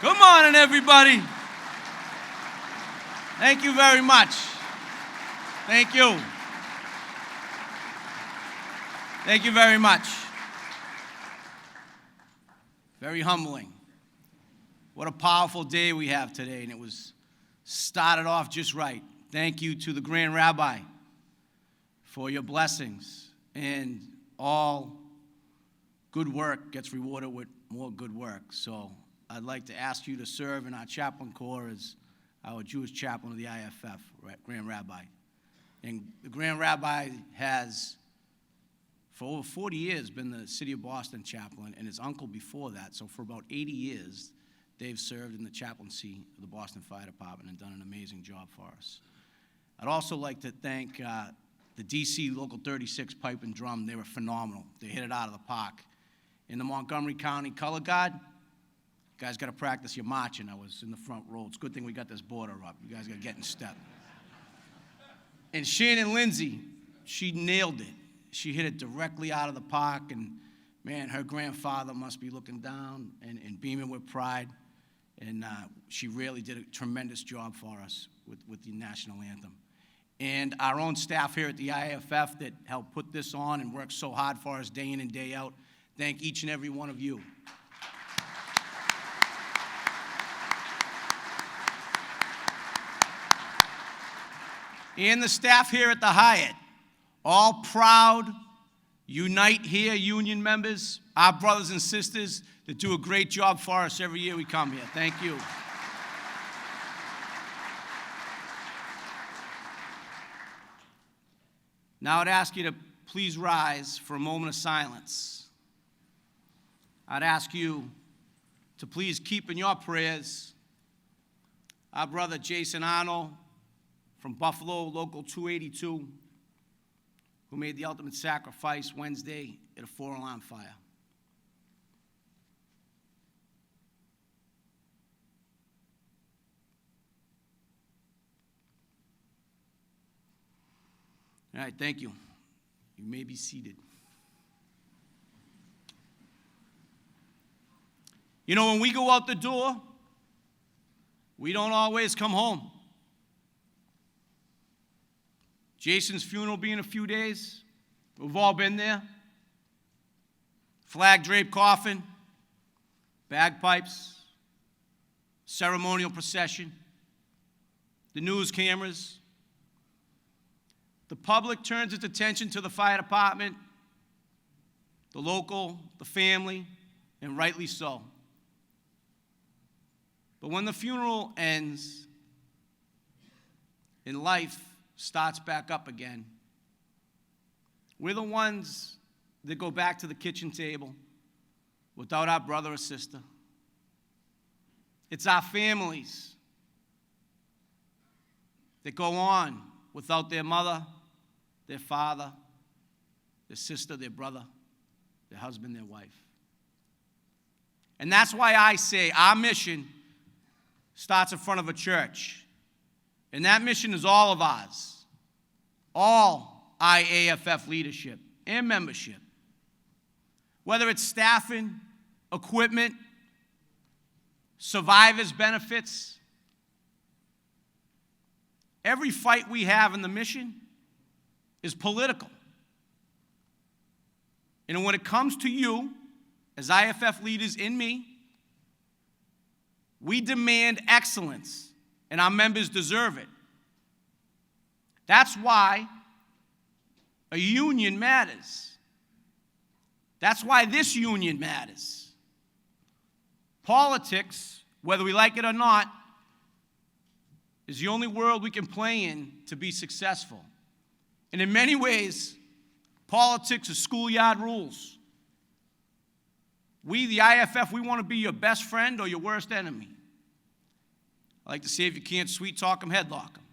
Good morning, everybody. Thank you very much. Thank you. Thank you very much. Very humbling. What a powerful day we have today, and it was started off just right. Thank you to the Grand Rabbi for your blessings, and all good work gets rewarded with more good work. So I'd like to ask you to serve in our chaplain corps as our Jewish chaplain of the IAFF, Grand Rabbi. And the Grand Rabbi has, for over 40 years, been the City of Boston chaplain, and his uncle before that. So for about 80 years, they've served in the chaplaincy of the Boston Fire Department and done an amazing job for us. I'd also like to thank the DC Local 36 Pipe and Drum. They were phenomenal. They hit it out of the park. In the Montgomery County Color Guard, you guys got to practice your marching. I was in the front row. It's a good thing we got this border up. You guys got to get in step. And Shannon Lindsay, she nailed it. She hit it directly out of the park, and man, her grandfather must be looking down and beaming with pride. And she really did a tremendous job for us with the national anthem. And our own staff here at the IAFF that helped put this on and worked so hard for us day in and day out, thank each and every one of you. And the staff here at the Hyatt, all proud, unite here, union members, our brothers and sisters that do a great job for us every year we come here. Thank you. Now I'd ask you to please rise for a moment of silence. I'd ask you to please keep in your prayers our brother Jason Arnold from Buffalo, Local 282, who made the ultimate sacrifice Wednesday at a 4-alarm fire. All right, thank you. You may be seated. You know, when we go out the door, we don't always come home. Jason's funeral being a few days, we've all been there. Flag draped coffin, bagpipes, ceremonial procession, the news cameras. The public turns its attention to the fire department, the local, the family, and rightly so. But when the funeral ends and life starts back up again, we're the ones that go back to the kitchen table without our brother or sister. It's our families that go on without their mother, their father, their sister, their brother, their husband, their wife. And that's why I say our mission starts in front of a church. And that mission is all of ours, all IAFF leadership and membership. Whether it's staffing, equipment, survivors' benefits, every fight we have in the mission is political. And when it comes to you, as IAFF leaders in me, we demand excellence, and our members deserve it. That's why a union matters. That's why this union matters. Politics, whether we like it or not, is the only world we can play in to be successful. And in many ways, politics is schoolyard rules. We, the IAFF, we want to be your best friend or your worst enemy. I like to say if you can't sweet talk them, headlock them.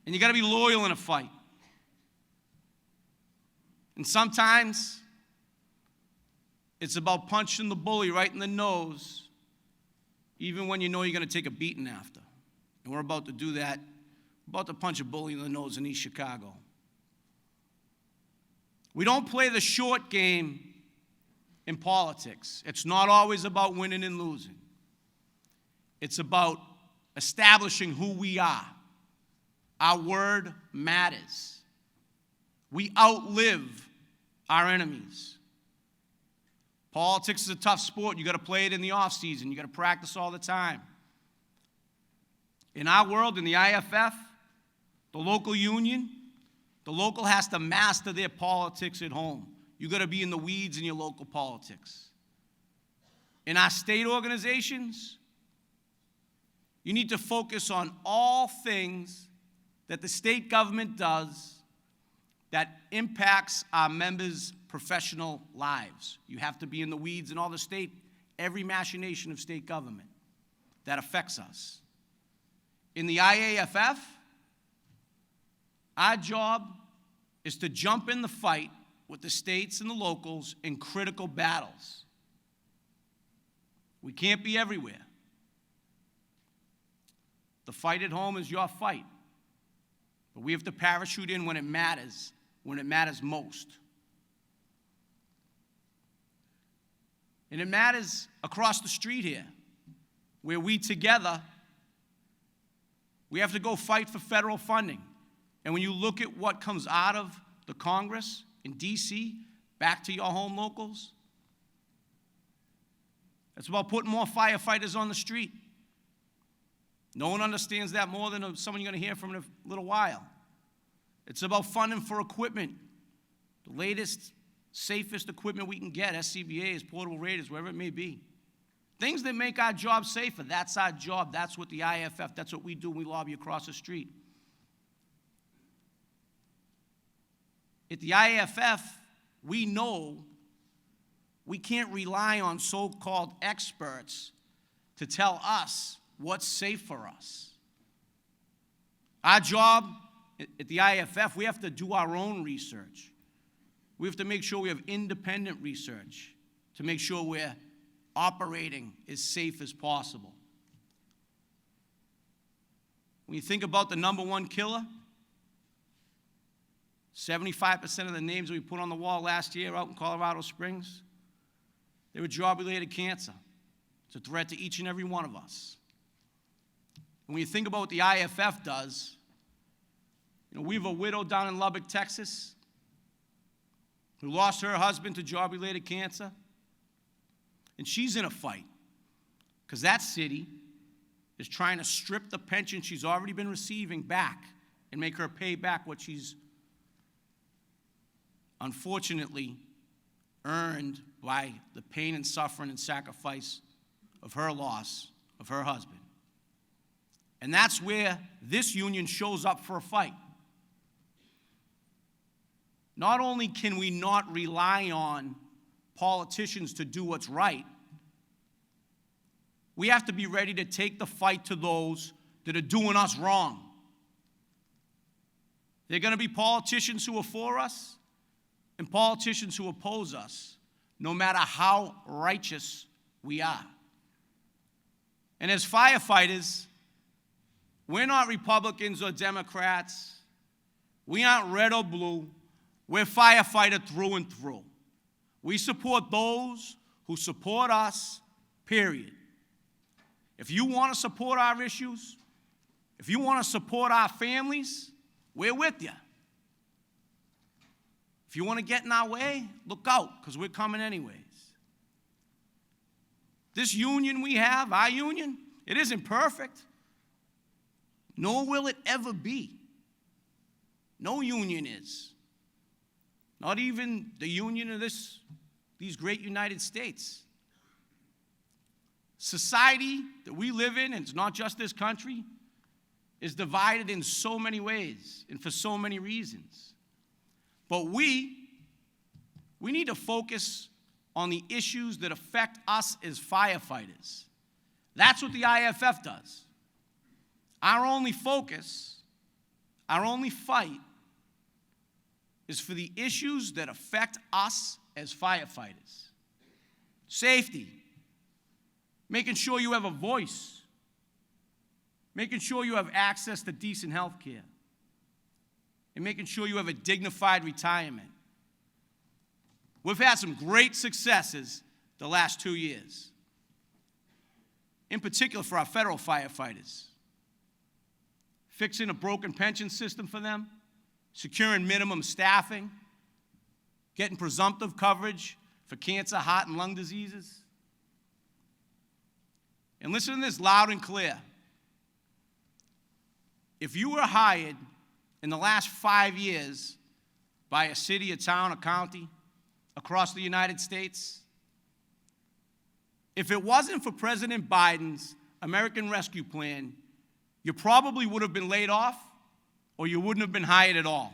And you got to be loyal in a fight. And sometimes it's about punching the bully right in the nose, even when you know you're going to take a beating after. And we're about to do that. We're about to punch a bully in the nose in East Chicago. We don't play the short game in politics. It's not always about winning and losing. It's about establishing who we are. Our word matters. We outlive our enemies. Politics is a tough sport. You got to play it in the off season. You got to practice all the time. In our world, in the IAFF, the local union, the local has to master their politics at home. You got to be in the weeds in your local politics. In our state organizations, you need to focus on all things that the state government does that impacts our members' professional lives. You have to be in the weeds in all the state, every machination of state government that affects us. In the IAFF, our job is to jump in the fight with the states and the locals in critical battles. We can't be everywhere. The fight at home is your fight. But we have to parachute in when it matters most. And it matters across the street here, where we together, we have to go fight for federal funding. And when you look at what comes out of the Congress in D.C., back to your home locals, it's about putting more firefighters on the street. No one understands that more than someone you're going to hear from in a little while. It's about funding for equipment, the latest, safest equipment we can get, SCBAs, portable radios, wherever it may be. Things that make our job safer, that's our job. That's what the IAFF, that's what we do when we lobby across the street. At the IAFF, we know we can't rely on so-called experts to tell us what's safe for us. Our job at the IAFF, we have to do our own research. We have to make sure we have independent research to make sure we're operating as safe as possible. When you think about the number one killer, 75% of the names that we put on the wall last year out in Colorado Springs, they were job-related cancer. It's a threat to each and every one of us. When you think about what the IAFF does, we have a widow down in Lubbock, Texas, who lost her husband to job-related cancer, and she's in a fight because that city is trying to strip the pension she's already been receiving back and make her pay back what she's unfortunately earned by the pain and suffering and sacrifice of her loss of her husband. And that's where this union shows up for a fight. Not only can we not rely on politicians to do what's right, we have to be ready to take the fight to those that are doing us wrong. There are going to be politicians who are for us and politicians who oppose us, no matter how righteous we are. And as firefighters, we're not Republicans or Democrats. We aren't red or blue. We're firefighter through and through. We support those who support us, period. If you want to support our issues, if you want to support our families, we're with you. If you want to get in our way, look out, because we're coming anyways. This union we have, our union, it isn't perfect. Nor will it ever be. No union is. Not even the union of these great United States. Society that we live in, and it's not just this country, is divided in so many ways and for so many reasons. But we need to focus on the issues that affect us as firefighters. That's what the IAFF does. Our only focus, our only fight, is for the issues that affect us as firefighters. Safety, making sure you have a voice, making sure you have access to decent health care, and making sure you have a dignified retirement. We've had some great successes the last 2 years, in particular for our federal firefighters. Fixing a broken pension system for them, securing minimum staffing, getting presumptive coverage for cancer, heart, and lung diseases. And listen to this loud and clear. If you were hired in the last 5 years by a city, a town, a county across the United States, if it wasn't for President Biden's American Rescue Plan, you probably would have been laid off or you wouldn't have been hired at all.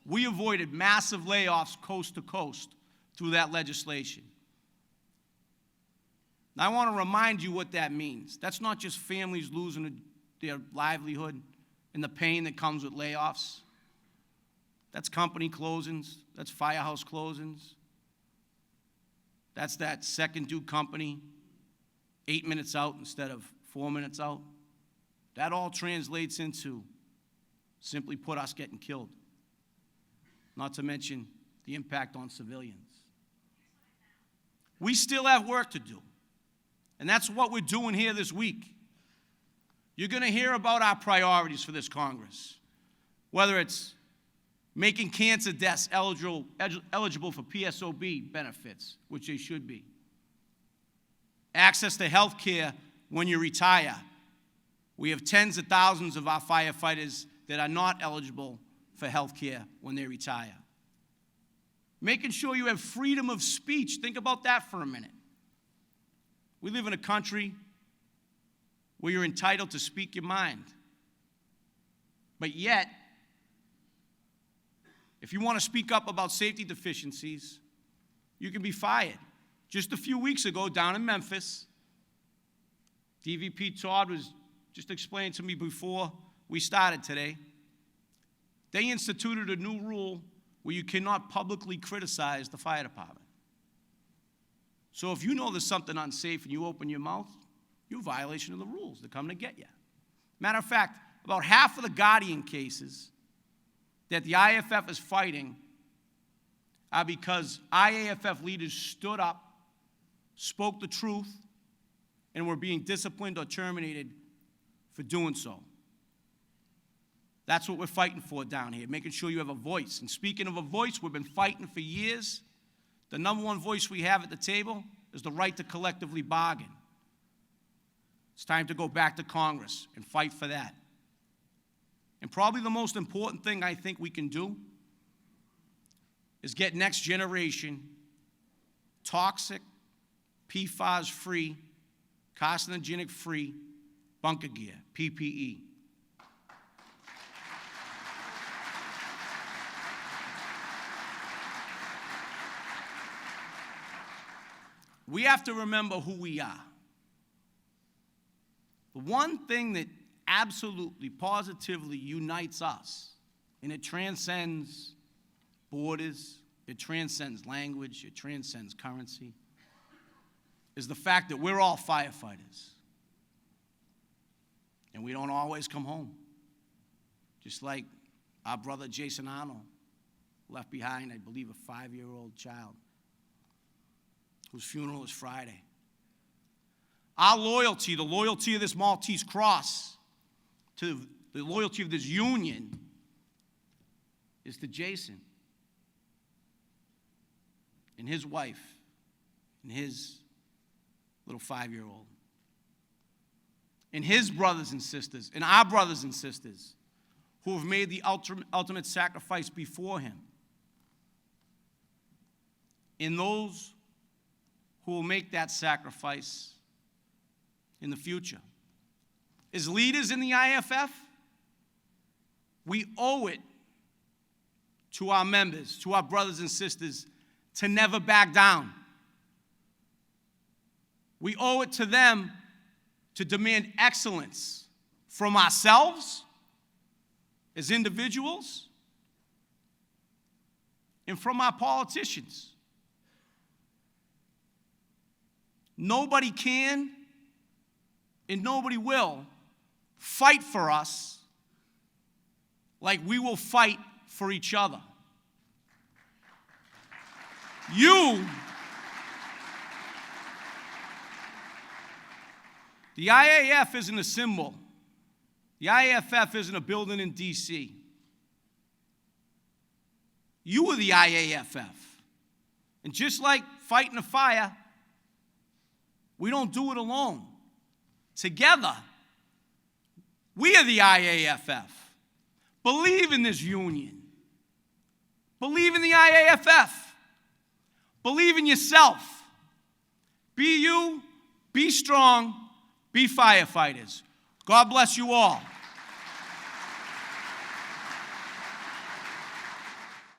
We avoided massive layoffs coast to coast through that legislation. Now, I want to remind you what that means. That's not just families losing their livelihood and the pain that comes with layoffs. That's company closings. That's firehouse closings. That's that second due company 8 minutes out instead of 4 minutes out. That all translates into, simply put, us getting killed. Not to mention the impact on civilians. We still have work to do. And that's what we're doing here this week. You're going to hear about our priorities for this Congress, whether it's making cancer deaths eligible for PSOB benefits, which they should be, access to health care when you retire. We have tens of thousands of our firefighters that are not eligible for health care when they retire. Making sure you have freedom of speech. Think about that for a minute. We live in a country where you're entitled to speak your mind. But yet, if you want to speak up about safety deficiencies, you can be fired. Just a few weeks ago, down in Memphis, DVP Todd was just explaining to me before we started today, they instituted a new rule where you cannot publicly criticize the fire department. So if you know there's something unsafe and you open your mouth, you're in violation of the rules. They're coming to get you. Matter of fact, about half of the Guardian cases that the IAFF is fighting are because IAFF leaders stood up, spoke the truth, and were being disciplined or terminated for doing so. That's what we're fighting for down here, making sure you have a voice. And speaking of a voice, we've been fighting for years. The number one voice we have at the table is the right to collectively bargain. It's time to go back to Congress and fight for that. And probably the most important thing I think we can do is get next generation toxic, PFAS-free, carcinogenic-free bunker gear, PPE. We have to remember who we are. The one thing that absolutely, positively unites us, and it transcends borders, it transcends language, it transcends currency, is the fact that we're all firefighters. And we don't always come home. Just like our brother Jason Arnold left behind, I believe, a 5-year-old child whose funeral is Friday. Our loyalty, the loyalty of this Maltese cross, to the loyalty of this union, is to Jason and his wife and his little 5-year-old, and his brothers and sisters, and our brothers and sisters who have made the ultimate sacrifice before him, and those who will make that sacrifice in the future. As leaders in the IAFF, we owe it to our members, to our brothers and sisters, to never back down. We owe it to them to demand excellence from ourselves as individuals and from our politicians. Nobody can and nobody will fight for us like we will fight for each other. The IAF isn't a symbol. The IAFF isn't a building in D.C. You are the IAFF. And just like fighting a fire, we don't do it alone. Together, we are the IAFF. Believe in this union. Believe in the IAFF. Believe in yourself. Be you, be strong, be firefighters. God bless you all.